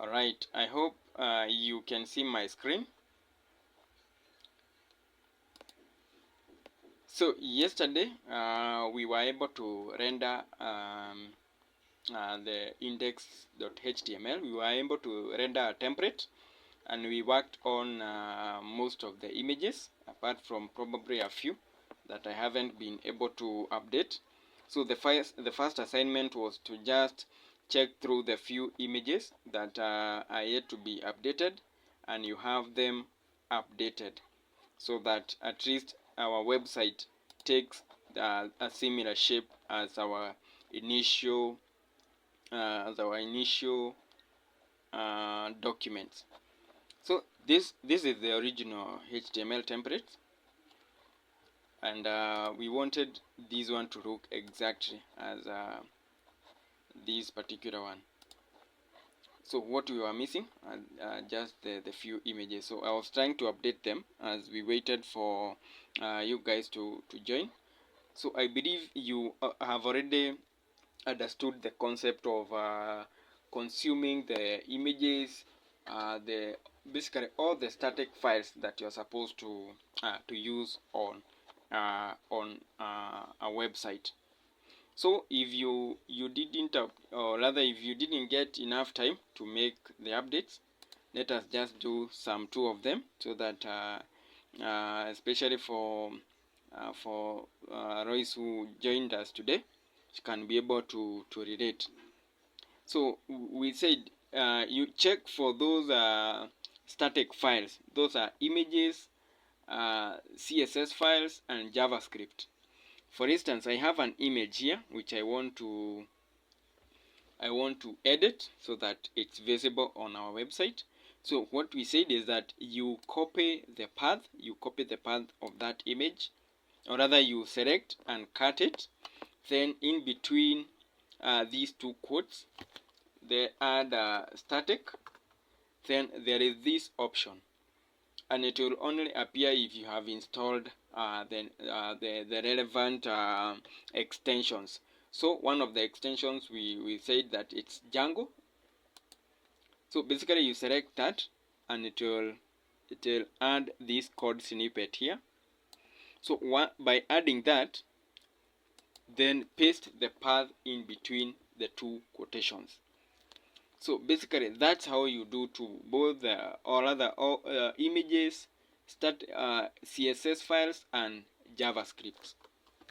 Alright, I hope you can see my screen. So yesterday we were able to render the index.html. We were able to render a template, and we worked on most of the images, apart from probably a few that I haven't been able to update. So the first assignment was to just check through the few images that are yet to be updated, and you have them updated, so that at least our website takes a similar shape as our initial documents. So this is the original HTML template, and we wanted this one to look exactly as this particular one. So what we were missing just the few images. So I was trying to update them as we waited for you guys to join. So I believe you have already understood the concept of consuming the images, the basically all the static files that you're supposed to use on a website. So if you didn't or rather if you didn't get enough time to make the updates, let us just do some two of them, so that especially for Royce, who joined us today, can be able to relate. So we said you check for those static files. Those are images, CSS files, and JavaScript. For instance, I have an image here which I want to edit so that it's visible on our website. So what we said is that you copy the path of that image, or rather you select and cut it. Then in between these two quotes, they add static. Then there is this option, and it will only appear if you have installed the relevant extensions. So one of the extensions, we said that it's Django. So basically you select that, and it will add this code snippet here. So by adding that, then paste the path in between the two quotations. So basically that's how you do to both or other images, CSS files, and JavaScript,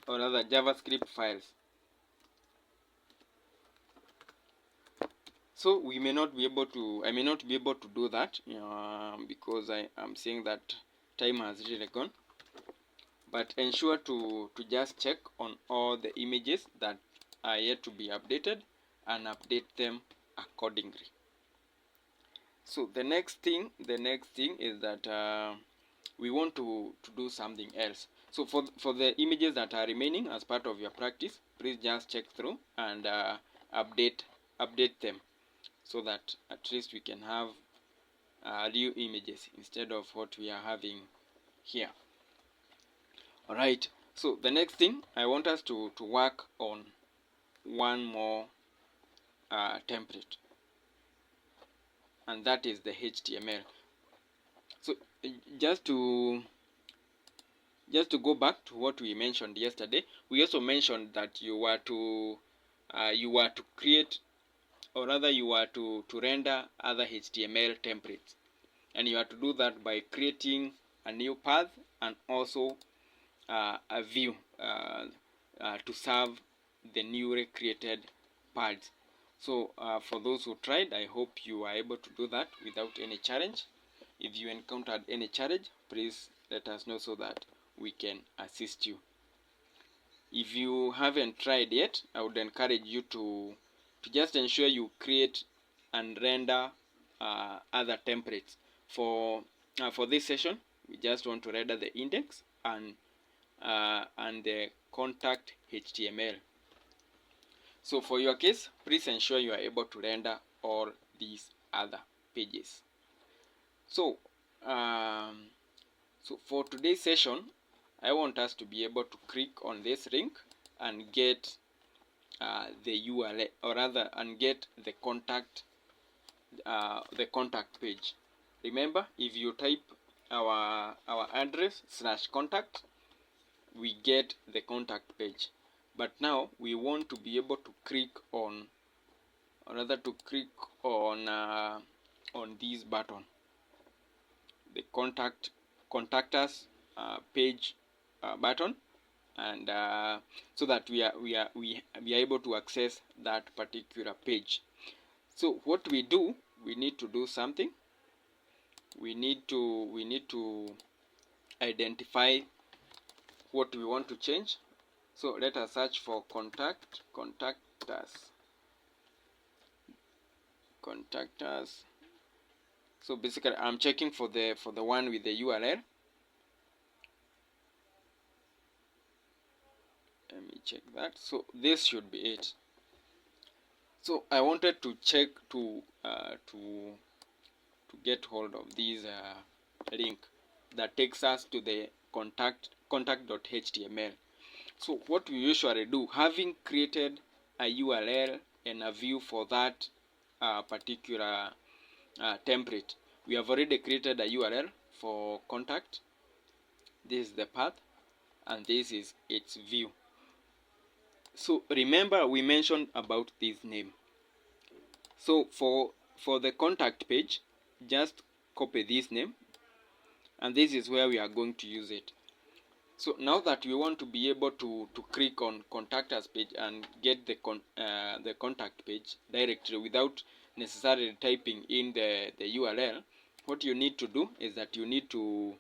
or other JavaScript files. So we may not be able to, I may not be able to do that because I am seeing that time has really gone. But ensure to just check on all the images that are yet to be updated and update them accordingly. So the next thing is that we want to do something else. So for the images that are remaining as part of your practice, please just check through and update them, so that at least we can have real images instead of what we are having here. Alright, so the next thing, I want us to work on one more template, and that is the HTML. So just to go back to what we mentioned yesterday, we also mentioned that you were to create, or rather you are to render other HTML templates, and you are to do that by creating a new path and also a view to serve the newly created paths. So for those who tried, I hope you are able to do that without any challenge. If you encountered any challenge, please let us know so that we can assist you. If you haven't tried yet, I would encourage you to just ensure you create and render other templates. For this session, we just want to render the index and the contact HTML. So for your case, please ensure you are able to render all these other pages. So so for today's session, I want us to be able to click on this link and get the URL, or rather and get the contact the contact page. Remember, if you type our address / contact, we get the contact page. But now we want to be able to click on, or rather to click on this button, the contact us page button, and so that we are able to access that particular page. So what we do, we need to do something. We need to identify what we want to change. So let us search for contact us. So basically I'm checking for the one with the URL. Let me check that. So this should be it. So I wanted to check to get hold of this link that takes us to the contact.html. So what we usually do, having created a URL and a view for that particular template, we have already created a URL for contact. This is the path, and this is its view. So remember, we mentioned about this name. So for the contact page, just copy this name, and this is where we are going to use it. So now that we want to be able to click on contact us page and get the contact page directly without necessarily typing in the URL, what you need to do is that you need to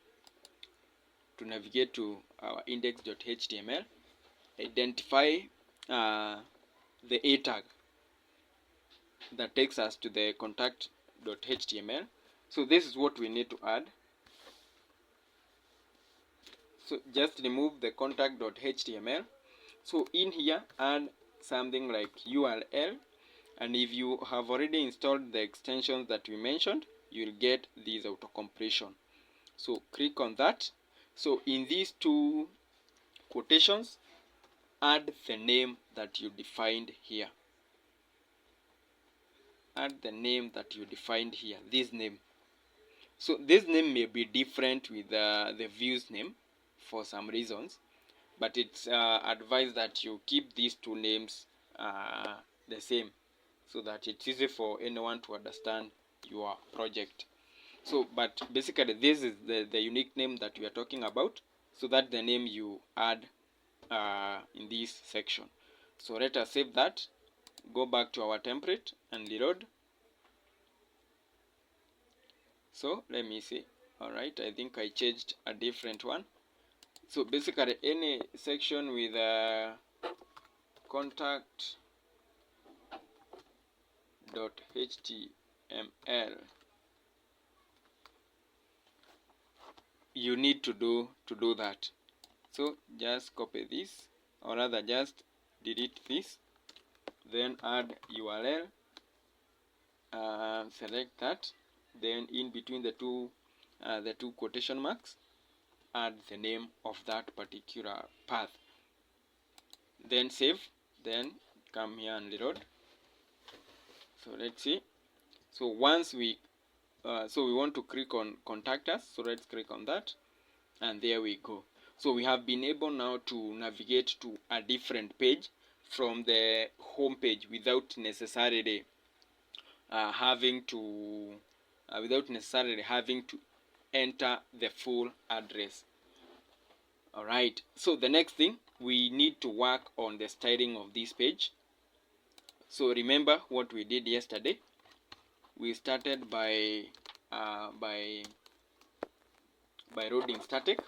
navigate to our index.html, identify the A tag that takes us to the contact.html. So this is what we need to add. So just remove the contact.html. So in here, add something like URL, and if you have already installed the extensions that we mentioned, you'll get these auto completion. So click on that. So in these two quotations, add the name that you defined here. Add the name that you defined here, this name. So this name may be different with the view's name for some reasons, but it's advised that you keep these two names the same, so that it's easy for anyone to understand your project. So but basically this is the unique name that we are talking about, so that the name you add in this section. So let us save that, go back to our template and reload. So let me see. Alright, I think I changed a different one. So basically any section with contact.html, you need to do that. So just copy this, or rather just delete this, then add URL, select that, then in between the two quotation marks, add the name of that particular path, then save, then come here and reload. So let's see. So once we so we want to click on contact us, so let's click on that, and there we go. So we have been able now to navigate to a different page from the home page without necessarily having to enter the full address. Alright, so the next thing, we need to work on the styling of this page. So remember what we did yesterday. We started by loading static.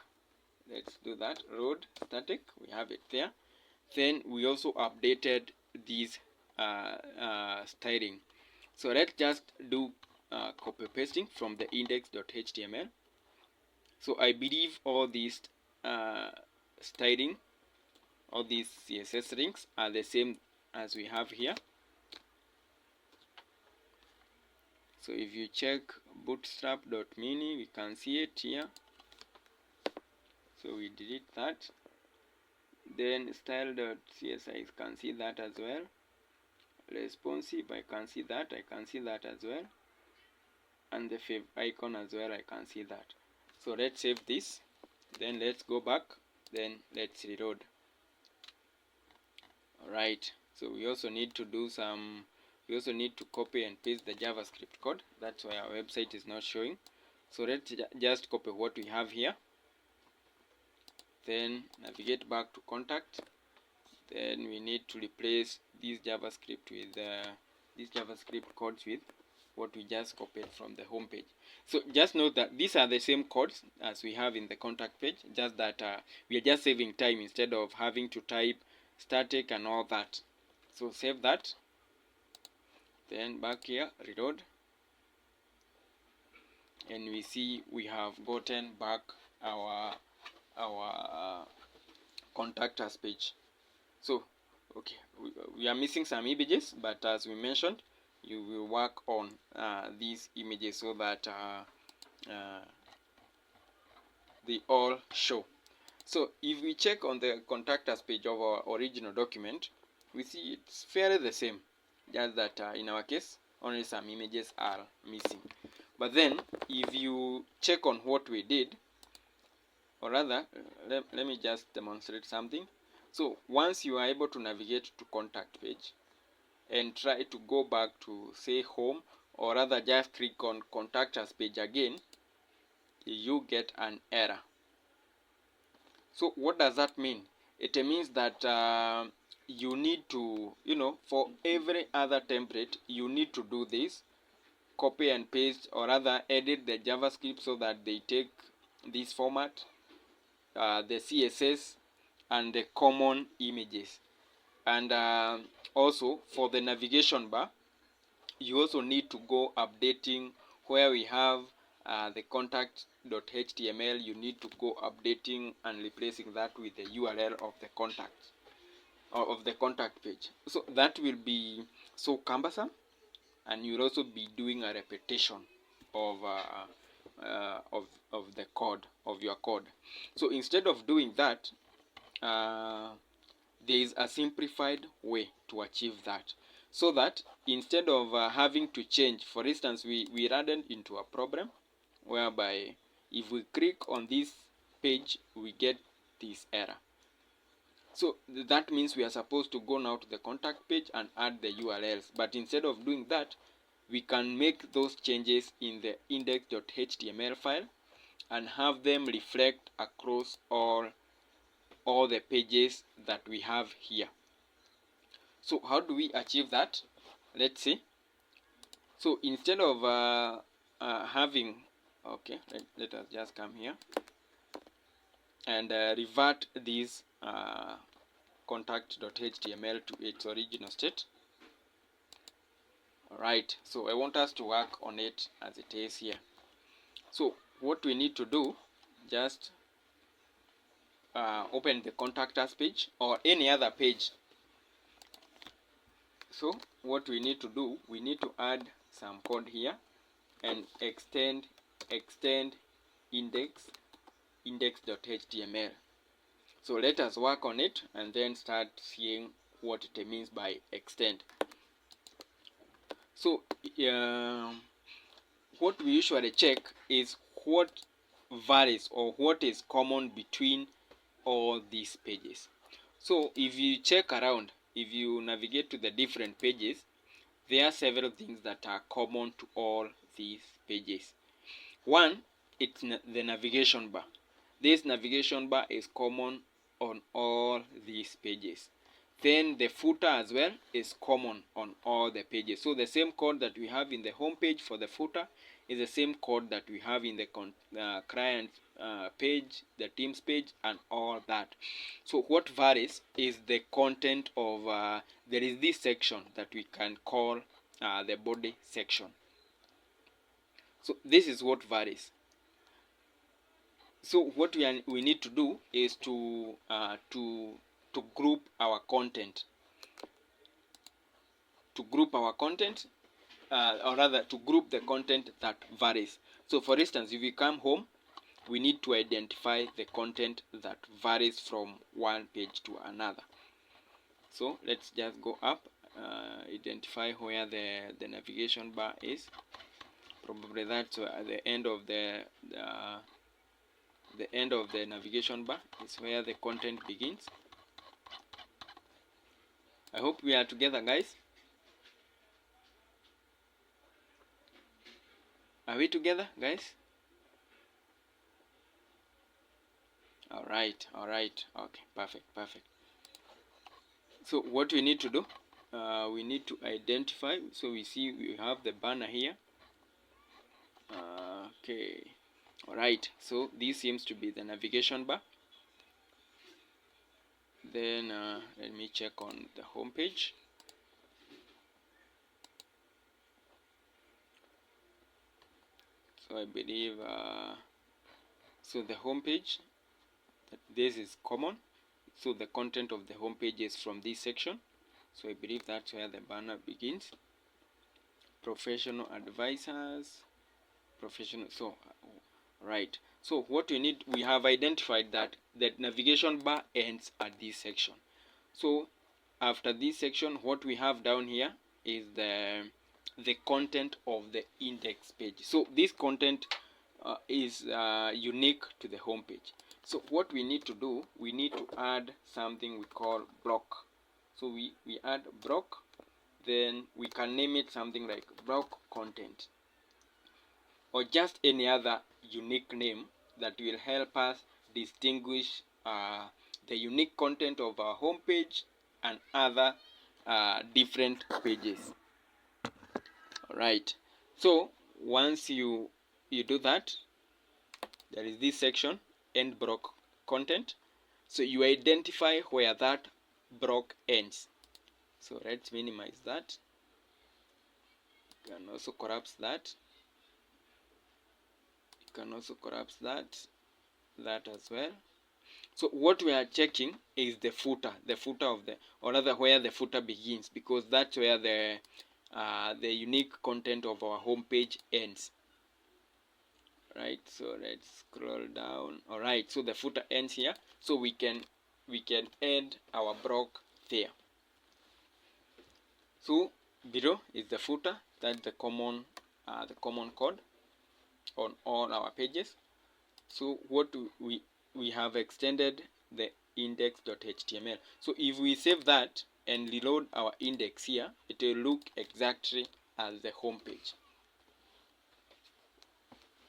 Let's do that. Load static, we have it there. Then we also updated this styling. So let's just do copy pasting from the index.html. So I believe all these styling, all these CSS links are the same as we have here. So if you check bootstrap.mini, we can see it here. So we delete that. Then style.csi, I can see that as well. Responsive, I can see that as well. and the fav icon as well, I can see that. So let's save this, then let's go back, then let's reload. Alright, so we also need to copy and paste the JavaScript code. That's why our website is not showing. So let's just copy what we have here, then navigate back to contact. Then we need to replace this JavaScript with these JavaScript codes with what we just copied from the home page. So just note that these are the same codes as we have in the contact page, just that we are just saving time instead of having to type static and all that. So save that, then back here, reload, and we see we have gotten back our contact us page. So okay, we are missing some images, but as we mentioned, you will work on these images so that they all show. So if we check on the contact us page of our original document, we see it's fairly the same, just that in our case only some images are missing. But then if you check on what we did, or rather let me just demonstrate something. So once you are able to navigate to contact page and try to go back to say home, or rather just click on contact us page again, you get an error. So what does that mean? It means that you need to, for every other template, you need to do this, copy and paste, or rather edit the JavaScript so that they take this format, the CSS, and the common images. And also for the navigation bar, you also need to go updating where we have the contact.html. You need to go updating and replacing that with the URL of the contact or of the contact page. So that will be so cumbersome, and you'll also be doing a repetition of the code of your code. So instead of doing that, there is a simplified way to achieve that, so that instead of having to change, for instance, we ran into a problem whereby if we click on this page, we get this error. So that means we are supposed to go now to the contact page and add the URLs, but instead of doing that, we can make those changes in the index.html file and have them reflect across all the pages that we have here. So how do we achieve that? Let's see. So instead of having, okay, let us just come here and revert this contact.html to its original state. Alright, so I want us to work on it as it is here. So what we need to do, just open the contact us page or any other page. So what we need to do, we need to add some code here and extend index.html. So let us work on it and then start seeing what it means by extend. So what we usually check is what varies or what is common between all these pages. So if you check around, if you navigate to the different pages, there are several things that are common to all these pages. One, it's the navigation bar. This navigation bar is common on all these pages. Then the footer as well is common on all the pages. So the same code that we have in the home page for the footer is the same code that we have in the client page, the teams page, and all that. So what varies is the content of there is this section that we can call the body section. So this is what varies. So what we need to do is to group our content. To group our content, or rather to group the content that varies. So for instance, if we come home, we need to identify the content that varies from one page to another. So let's just go up, identify where the navigation bar is. Probably that's at the end of the end of the navigation bar is where the content begins. I hope we are together, guys. Are we together, guys? All right. Okay, perfect. So what we need to do, we need to identify. So we see we have the banner here. Okay. All right. So this seems to be the navigation bar. Then let me check on the home page. So I believe so the home page, this is common. So the content of the home page is from this section. So I believe that's where the banner begins. Professional advisors, professional. So right. So what we need, we have identified that the navigation bar ends at this section. So after this section, what we have down here is the content of the index page. So this content is unique to the home page. So what we need to do, we need to add something we call block. So we add block, then we can name it something like block content, or just any other unique name that will help us distinguish the unique content of our home page and other different pages. Alright, so once you do that, there is this section, end block content. So you identify where that block ends. So let's minimize that. You can also collapse that. You can also collapse that as well. So what we are checking is the footer of the, or rather where the footer begins, because that's where the unique content of our home page ends. Right, so let's scroll down. All right, so the footer ends here, so we can end our block there. So below is the footer. That's the common code on all our pages. So what we have extended the index.html. So if we save that and reload our index here, it will look exactly as the home page.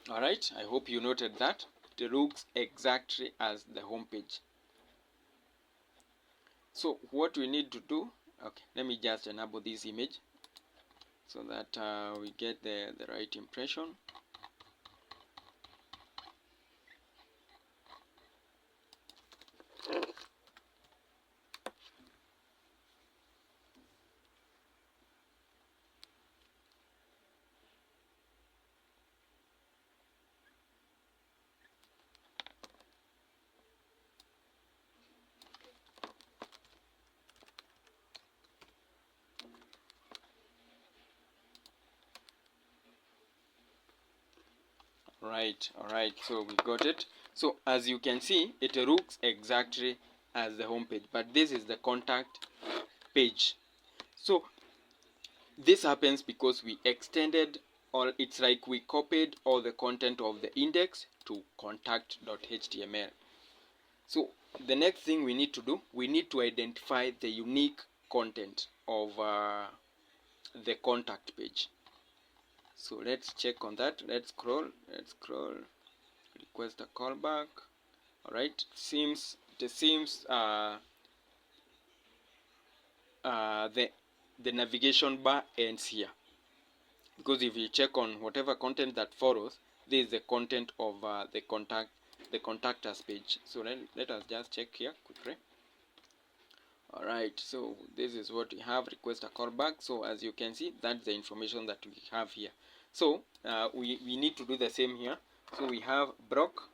Alright, I hope you noted that. It looks exactly as the home page. So what we need to do, okay, let me just enable this image so that we get the right impression. Alright, so we got it. So as you can see, it looks exactly as the home page, but this is the contact page. So this happens because we extended, or it's like we copied all the content of the index to contact.html. So the next thing we need to do, we need to identify the unique content of the contact page. So let's check on that. Let's scroll, request a callback. Alright, it seems the navigation bar ends here, because if you check on whatever content that follows, this is the content of the contact us page. So let us just check here quickly. Alright, so this is what we have, request a callback. So as you can see, that's the information that we have here. So we need to do the same here. So we have block,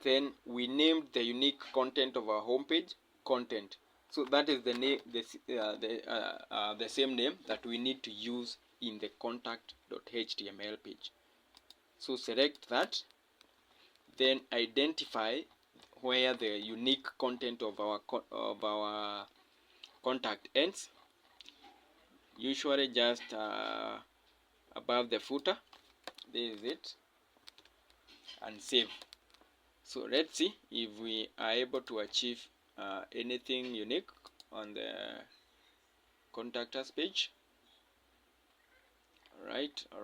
then we named the unique content of our homepage content. So that is the name, the same name that we need to use in the contact.html page. So select that, then identify where the unique content of our contact ends. Usually just above the footer. This is it, and save. So let's see if we are able to achieve anything unique on the contact us page. Alright, we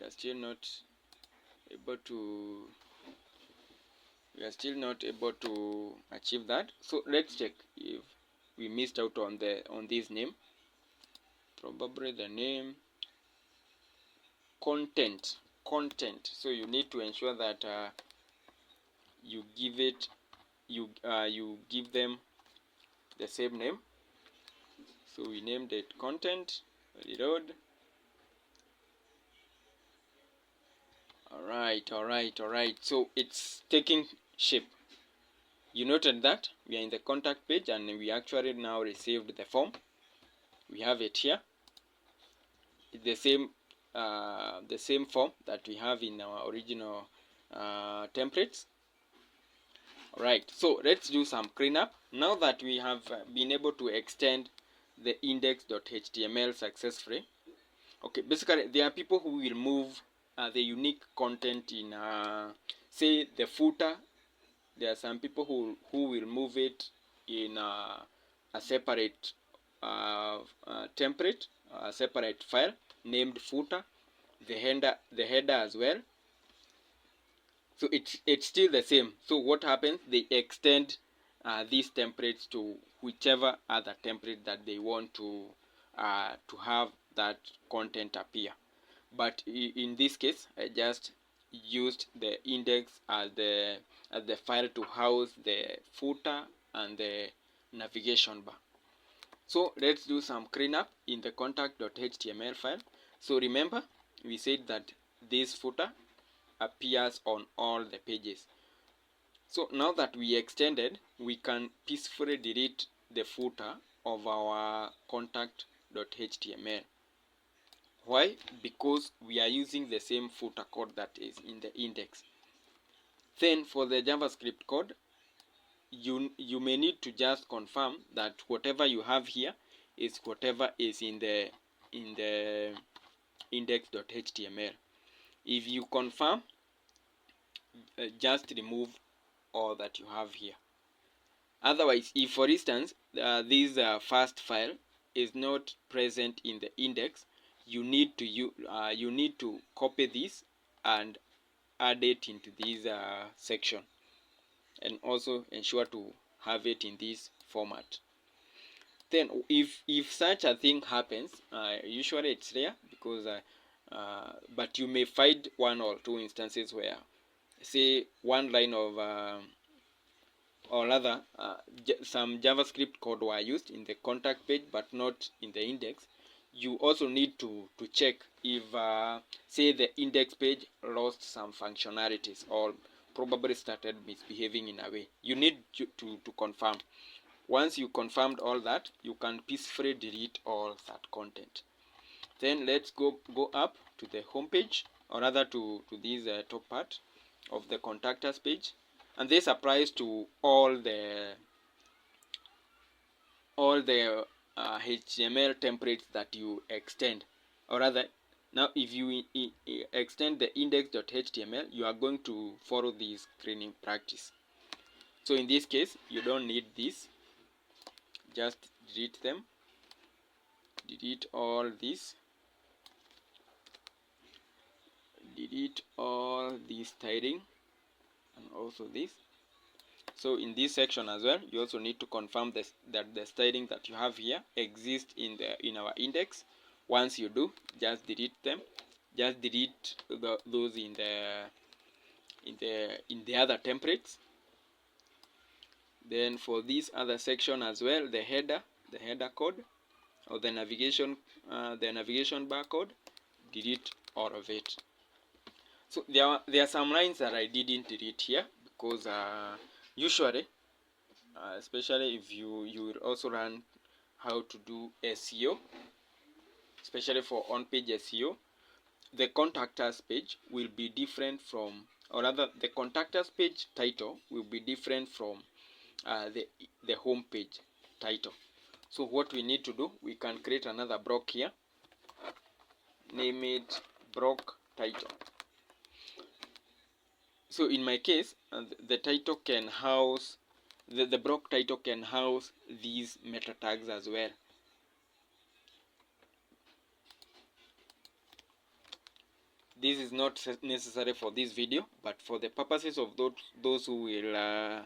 are still not able to achieve that. So let's check if we missed out on this name. Probably the name content. So you need to ensure that you give them the same name. So we named it content. Reload. Alright. So it's taking shape. You noted that we are in the contact page and we actually now received the form. We have it here. It's the same form that we have in our original templates. Alright, so let's do some cleanup. Now that we have been able to extend the index.html successfully. Okay, basically there are people who will move the unique content in say the footer. There are some people who will move it in a separate template, a separate file named footer, the header as well. So it's still the same. So what happens? They extend these templates to whichever other template that they want to have that content appear. But in this case, I just used the index as the file to house the footer and the navigation bar. So let's do some cleanup in the contact.html file. So remember, we said that this footer appears on all the pages. So now that we extended, we can peacefully delete the footer of our contact.html. Why? Because we are using the same footer code that is in the index. Then for the JavaScript code, you may need to just confirm that whatever you have here is whatever is in the index.html. If you confirm, just remove all that you have here. Otherwise, if for instance this first file is not present in the index, you need to copy this and add it into this section, and also ensure to have it in this format. Then if such a thing happens, usually it's rare because but you may find one or two instances where, say, one line of or rather some JavaScript code were used in the contact page but not in the index. You also need to check if say the index page lost some functionalities or probably started misbehaving in a way. You need to confirm. Once you confirmed all that, you can peacefully delete all that content. Then let's go up to the home page, or rather to this top part of the contact us page, and this applies to all the HTML templates that you extend. Or rather, now if you extend the index.html, you are going to follow this screening practice. So in this case, you don't need this. Just delete them. Delete all this. Delete all this styling and also this. So in this section as well, you also need to confirm that the styling that you have here exists in our index. Once you do, just delete them. Just delete those in the other templates. Then for this other section as well, the header code or the navigation bar code, delete all of it. So there are some lines that I didn't delete here because usually, especially if you will also learn how to do SEO, especially for on-page SEO, the contact us page will be different from, or rather, the contact us page title will be different from the home page title. So what we need to do, we can create another block here, name it block title. So in my case, the title can house, the block title can house these meta tags as well. This is not necessary for this video, but for the purposes of those who will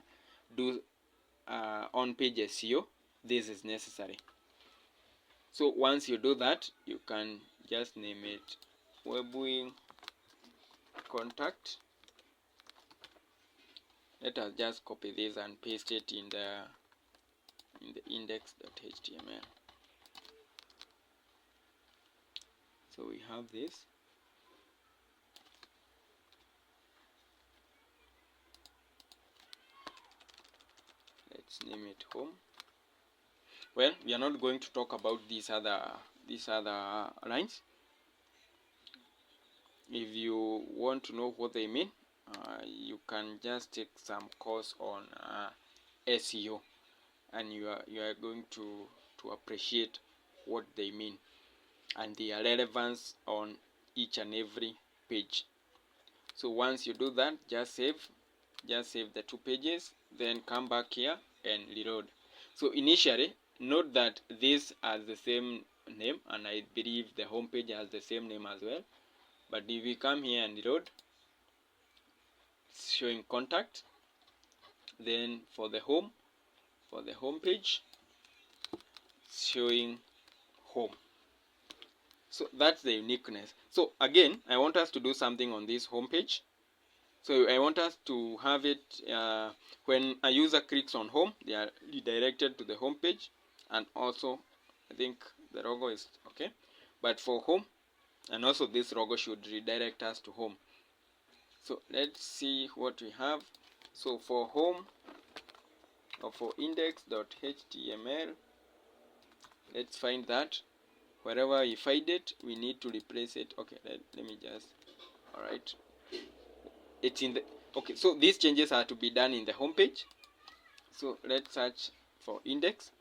do on-page SEO, this is necessary. So once you do that, you can just name it Webwing Contact. Let us just copy this and paste it in the index.html. So we have this. Let's name it home. Well, we are not going to talk about these other lines. If you want to know what they mean, you can just take some course on SEO, and you are going to appreciate what they mean and their relevance on each and every page. So once you do that, just save the 2 pages, then come back here and reload. So initially, note that this has the same name, and I believe the home page has the same name as well. But if we come here and reload, it's showing contact. Then for the home page, it's showing home. So that's the uniqueness. So again, I want us to do something on this home page. So I want us to have it when a user clicks on home, they are redirected to the home page, and also I think the logo is okay. But for home, and also this logo should redirect us to home. So let's see what we have. So for home, or for index.html, let's find that. Wherever we find it, we need to replace it. Okay, let me just, all right, it's in the, okay, so these changes are to be done in the home page. So let's search for index.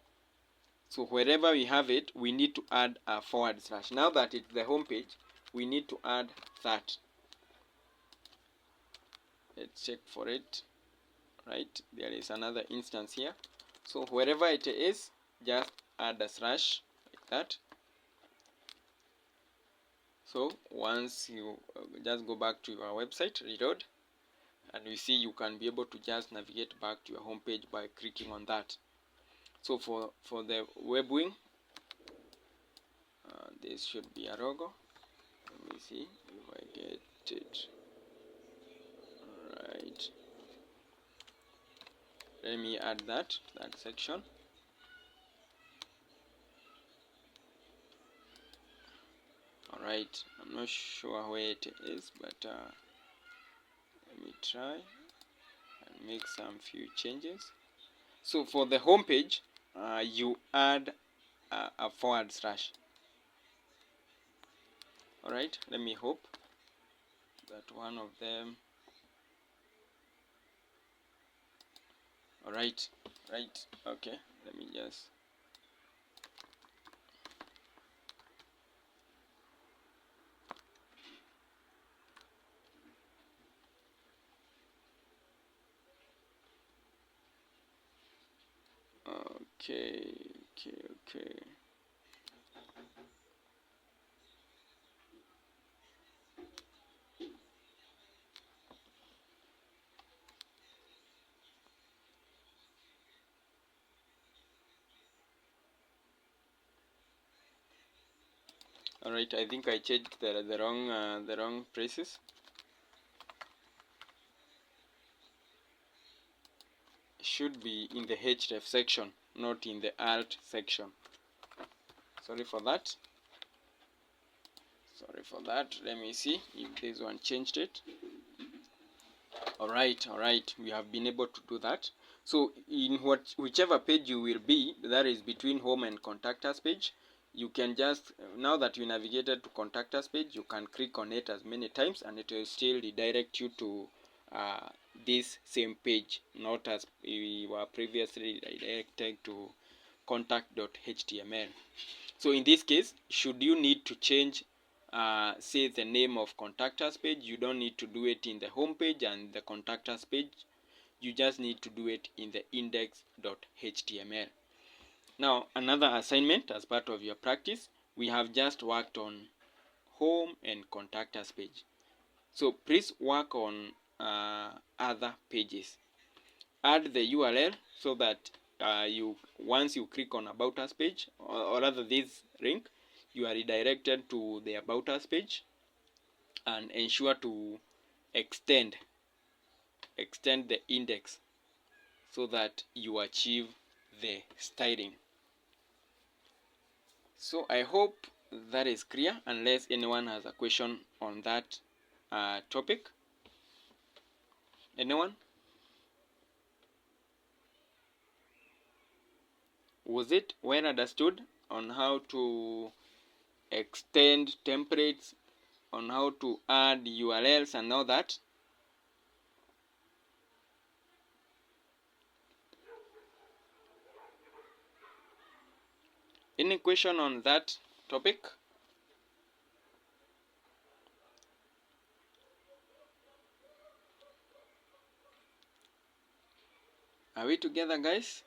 So wherever we have it, we need to add a forward slash. Now that it's the home page, we need to add that. Let's check for it. Right, there is another instance here. So wherever it is, just add a slash like that. So once you just go back to your website, reload, and you see you can be able to just navigate back to your home page by clicking on that. So for the Webwing, this should be a logo. Let me see if I get it right. Let me add that section. Alright, I'm not sure where it is, but let me try and make some few changes. So for the home page, you add a forward slash. Alright, let me hope that one of them. Alright, right, okay, let me just. Okay. Alright, I think I changed the wrong places. Should be in the href section, not in the alt section. Sorry for that. Let me see if this one changed it. Alright, we have been able to do that. So in whichever page you will be, that is between home and contact us page, you can just, now that you navigated to contact us page, you can click on it as many times and it will still redirect you to this same page, not as we were previously redirected to contact.html. So in this case, should you need to change say the name of contact us page, you don't need to do it in the home page and the contact us page. You just need to do it in the index.html. Now, another assignment as part of your practice, we have just worked on home and contact us page. So please work on other pages. Add the URL so that once you click on about us page, or rather this link, you are redirected to the about us page, and ensure to extend the index so that you achieve the styling. So I hope that is clear, unless anyone has a question on that topic. Anyone? Was it well understood on how to extend templates, on how to add URLs and all that? Any question on that topic? Are we together, guys?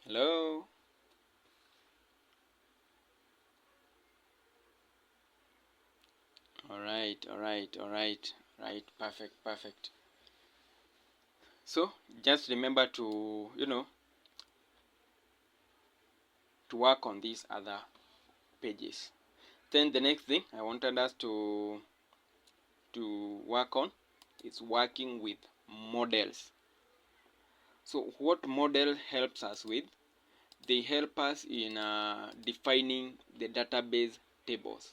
Hello? Right, perfect. So just remember to, to work on these other pages. Then the next thing I wanted us to work on is working with models. So what model helps us with? They help us in defining the database tables.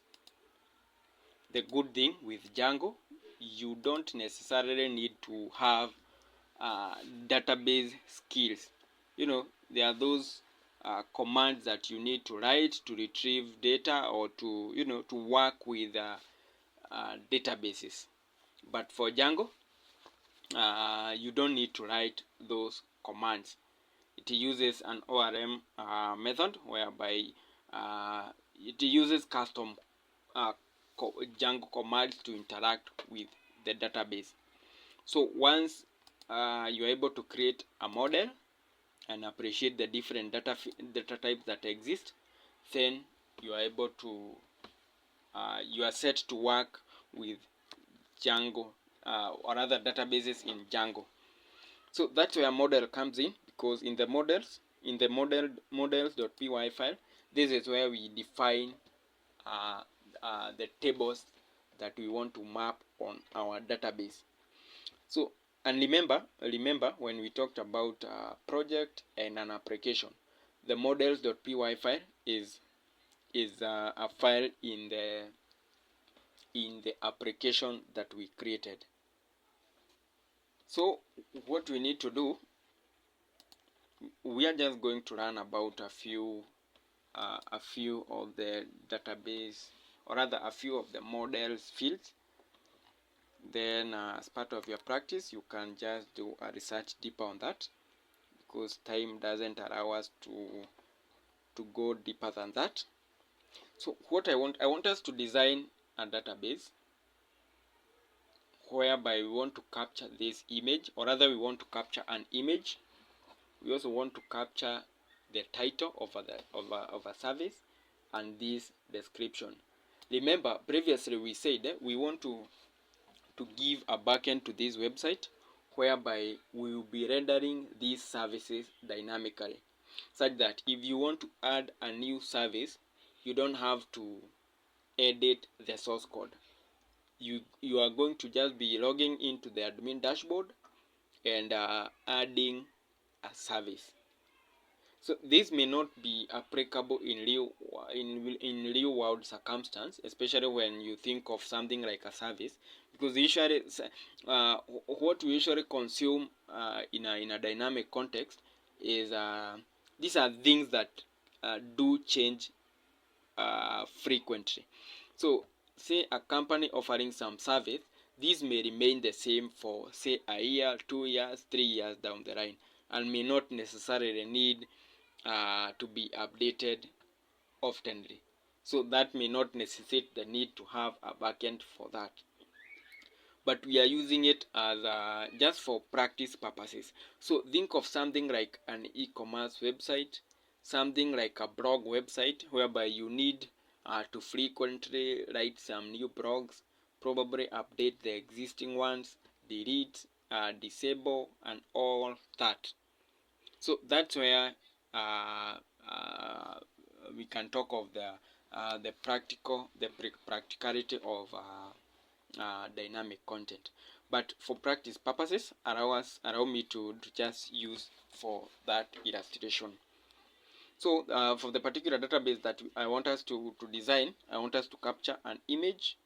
The good thing with Django, you don't necessarily need to have database skills. There are those commands that you need to write to retrieve data, or to to work with databases. But for Django, you don't need to write those commands. It uses an ORM method, whereby it uses custom Django commands to interact with the database. So once you're able to create a model and appreciate the different data types that exist, then you are able to you are set to work with Django or other databases in Django. So that's where model comes in, because in the models.py file, this is where we define the tables that we want to map on our database. So, and remember when we talked about project and an application, the models.py file is a file in the application that we created. So what we need to do, we are just going to learn about a few of the database, or rather a few of the models fields. Then as part of your practice, you can just do a research deeper on that, because time doesn't allow us to go deeper than that. So what I want us to design a database whereby we want to capture this image, or rather we want to capture an image. We also want to capture the title of a service and this description. Remember, previously we said we want to give a backend to this website, whereby we will be rendering these services dynamically, such that if you want to add a new service, you don't have to edit the source code. You are going to just be logging into the admin dashboard and adding a service. So this may not be applicable in real world circumstance, especially when you think of something like a service, because usually what we usually consume in a dynamic context is these are things that do change frequently. So say a company offering some service these may remain the same for say a year, 2 years, 3 years down the line, and may not necessarily need to be updated oftenly. So that may not necessitate the need to have a backend for that. But we are using it as just for practice purposes. So think of something like an e-commerce website, something like a blog website, whereby you need to frequently write some new blogs, probably update the existing ones, delete, disable, and all that. So that's where uh, uh, we can talk of the practicality of dynamic content. But for practice purposes, allow me to just use for that illustration. So for the particular database that I want us to design, I want us to capture an image,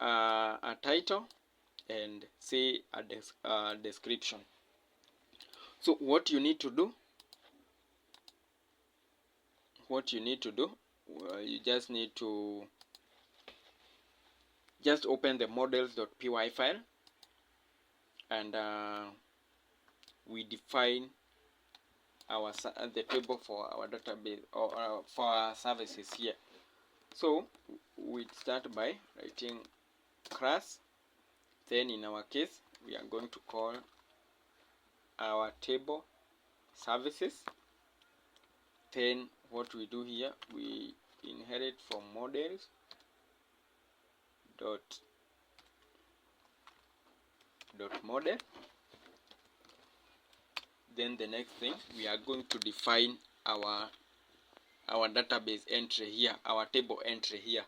a title, and say a description. So what you need to do, you just need to just open the models.py file, and we define the table for our database, or for our services here. So we start by writing class, then in our case we are going to call our table services. Then what we do here, we inherit from models dot model. Then the next thing, we are going to define our database entry here, our table entry here.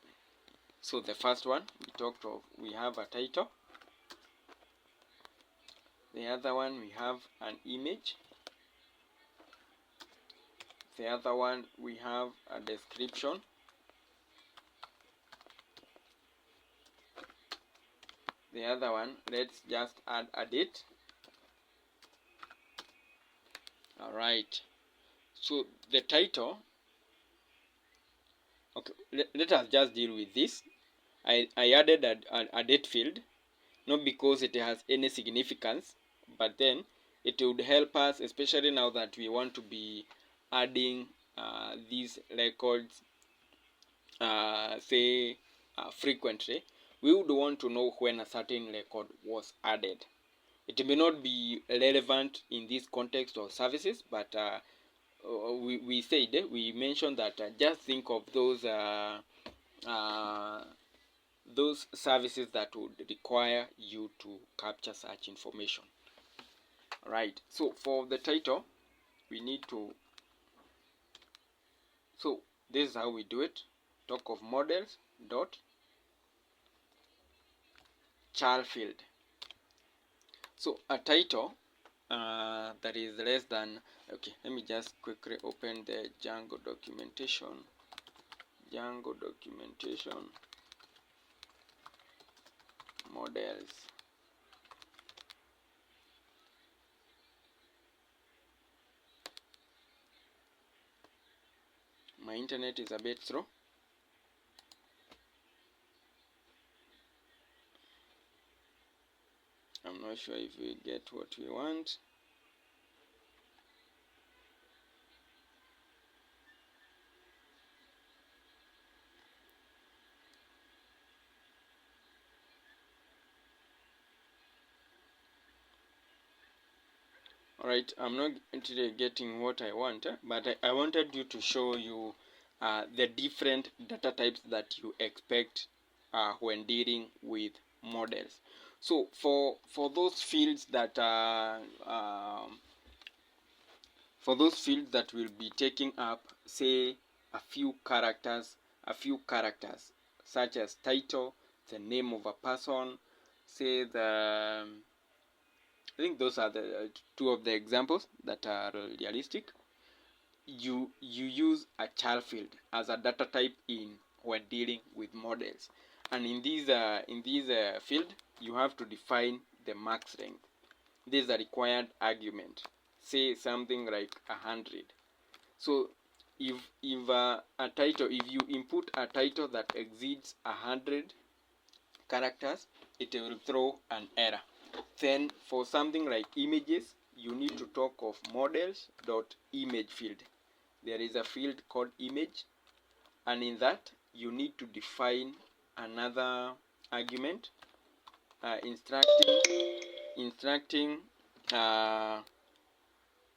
So the first one we talked of, we have a title. The other one, we have an image. The other one, we have a description. The other one, let's just add a date. Alright, so the title, okay, let us just deal with this. I added a date field, not because it has any significance, but then it would help us, especially now that we want to be adding these records, frequently. We would want to know when a certain record was added. It may not be relevant in this context of services, but we mentioned that just think of those services that would require you to capture such information. Right. So for the title, we need to. So this is how we do it. Talk of models dot char field. So a title that is less than, okay, let me just quickly open the Django documentation. Models. My internet is a bit slow. I'm not sure if we get what we want. Alright, I'm not actually getting what I want, but I wanted you to show you the different data types that you expect when dealing with models. So for those fields that will be taking up, say, a few characters, such as title, the name of a person, say I think those are the two of the examples that are realistic. You use a char field as a data type when dealing with models, and in this field you have to define the max length. This is a required argument. Say something like 100. So if you input a title that exceeds 100 characters, it will throw an error. Then for something like images, you need to talk of models.image field. There is a field called image, and in that you need to define another argument instructing uh,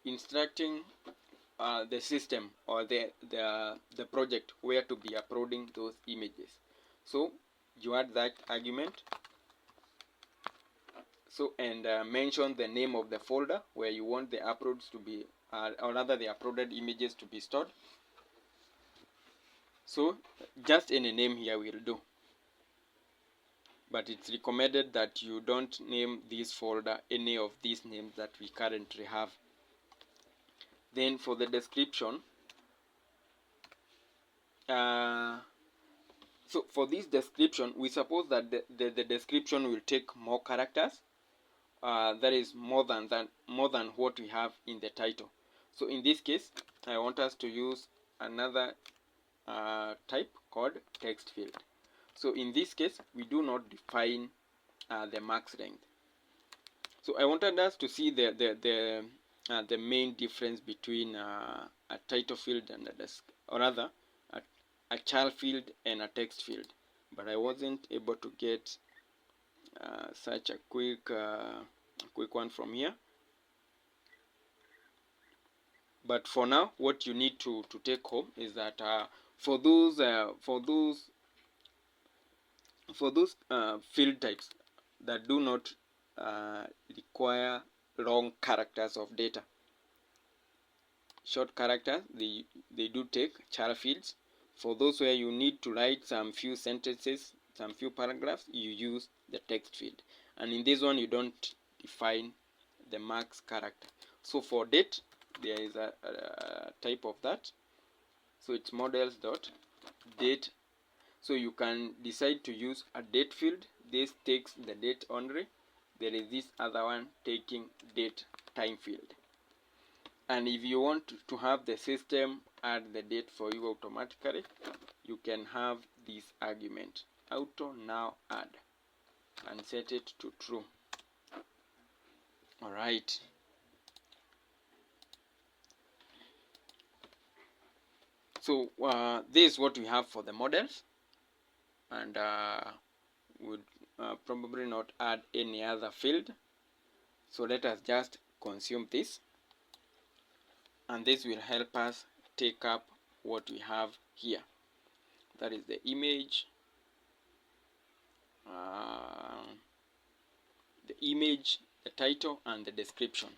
instructing the system or the project where to be uploading those images. So you add that argument, so and mention the name of the folder where you want the uploads to be or rather the uploaded images to be stored. So just any name here will do, but it's recommended that you don't name this folder any of these names that we currently have. Then for the description, so for this description, we suppose that the description will take more characters. That is more than what we have in the title. So in this case, I want us to use another type called text field. So in this case, we do not define the max length. So I wanted us to see the main difference between a title field and a child field and a text field, but I wasn't able to get such a quick one from here. But for now, what you need to take home is that for those field types that do not require long characters of data, short characters, they do take char fields. For those where you need to write some few sentences, some few paragraphs, you use the text field. And in this one, you don't define the max character. So for date, there is a type of that. So it's models.date. So you can decide to use a date field. This takes the date only. There is this other one taking date time field. And if you want to have the system add the date for you automatically, you can have this argument auto now add and set it to true. All right. So this is what we have for the models, and would probably not add any other field. So let us just consume this, and this will help us take up what we have here. That is the image, the title, and the description.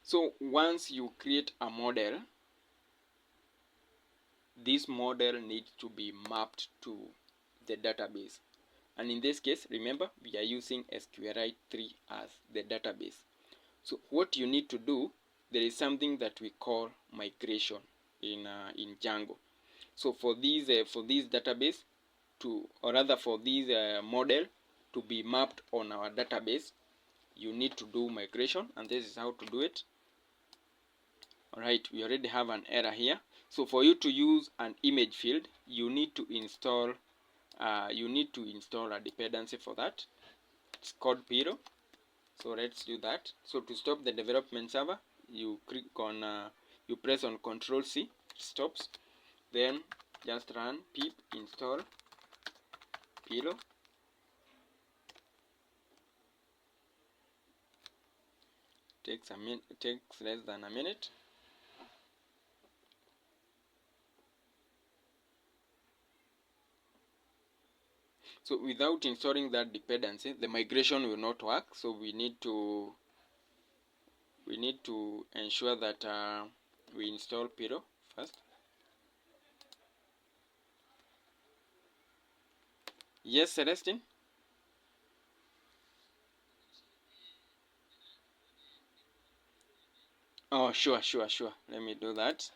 So once you create a model, this model needs to be mapped to the database. And in this case, remember, we are using SQLite 3 as the database. So what you need to do, there is something that we call migration in Django. So for this database to, or rather for this model to be mapped on our database, you need to do migration, and this is how to do it. All right, we already have an error here. So for you to use an image field, you need to install a dependency for that. It's called Piro. So let's do that. So to stop the development server, you click on you press on Control C, it stops. Then just run pip install Pilo. Takes less than a minute. So without installing that dependency, the migration will not work. So we need to ensure that we install Piro first. Yes, Celestine? Oh, sure. Let me do that.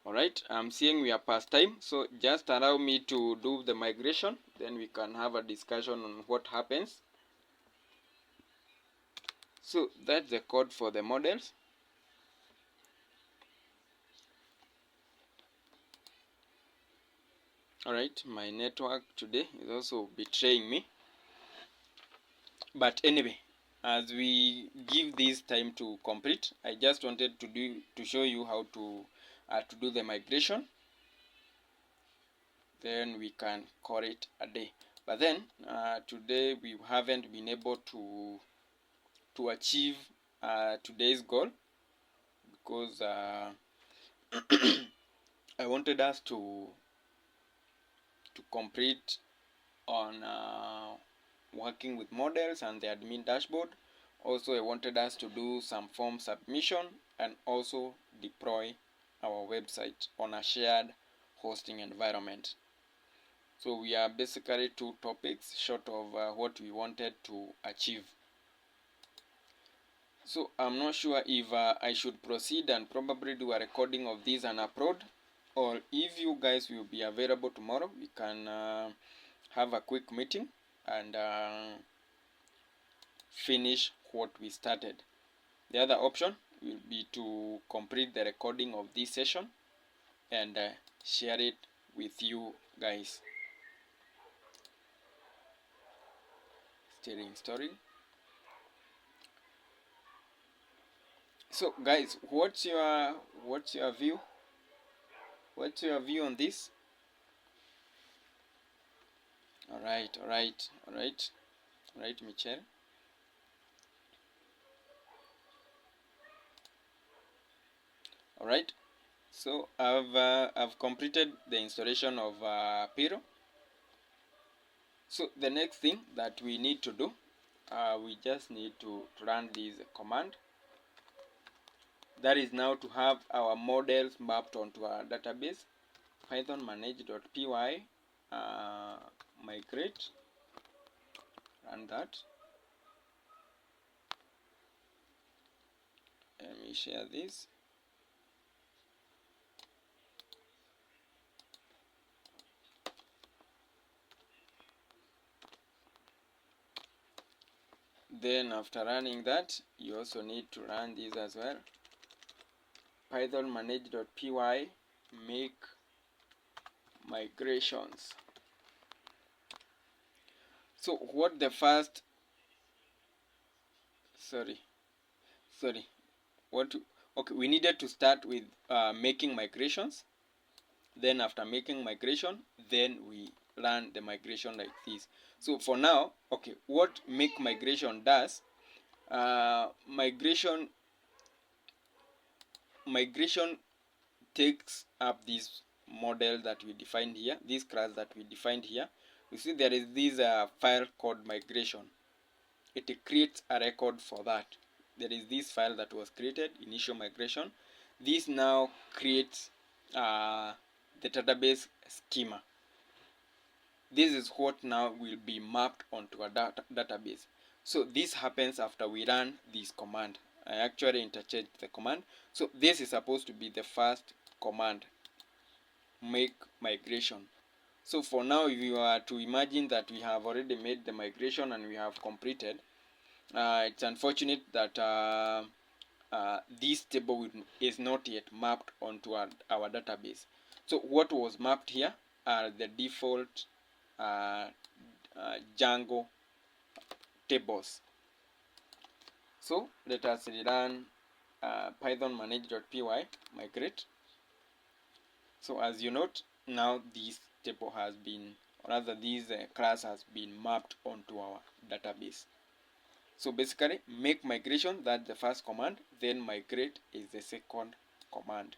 Alright, I'm seeing we are past time, so just allow me to do the migration, then we can have a discussion on what happens. So that's the code for the models. Alright, my network today is also betraying me. But anyway, as we give this time to complete, I just wanted to show you how to do the migration. Then we can call it a day. But then today we haven't been able to achieve today's goal, because I wanted us to complete on working with models and the admin dashboard. Also, I wanted us to do some form submission and also deploy our website on a shared hosting environment. So we are basically 2 topics short of what we wanted to achieve. So I'm not sure if I should proceed and probably do a recording of this and upload, or if you guys will be available tomorrow, we can have a quick meeting and finish what we started. The other option will be to complete the recording of this session and share it with you guys. Still installing. So guys, what's your view? What's your view on this? Alright, Michelle. Alright, so I've completed the installation of Piro. So the next thing that we need to do, we just need to run this command. That is now to have our models mapped onto our database. Python manage.py migrate, run that. Let me share this. Then after running that, you also need to run this as well. Python manage.py make migrations. So what the first we needed to start with making migrations. Then after making migration, then we run the migration like this. So for now, okay, what make migration does, migration takes up this model that we defined here, this class that we defined here. You see there is this file called migration. It creates a record for that. There is this file that was created, initial migration. This now creates the database schema. This is what now will be mapped onto a database. So this happens after we run this command. I actually interchanged the command. So this is supposed to be the first command, make migration. So for now, if you are to imagine that we have already made the migration and we have completed, it's unfortunate that this table is not yet mapped onto our database. So what was mapped here are the default Django tables. So let us rerun Python manage.py migrate. So as you note, now this table has been, or rather this class has been mapped onto our database. So basically, make migration, that's the first command, then migrate is the second command.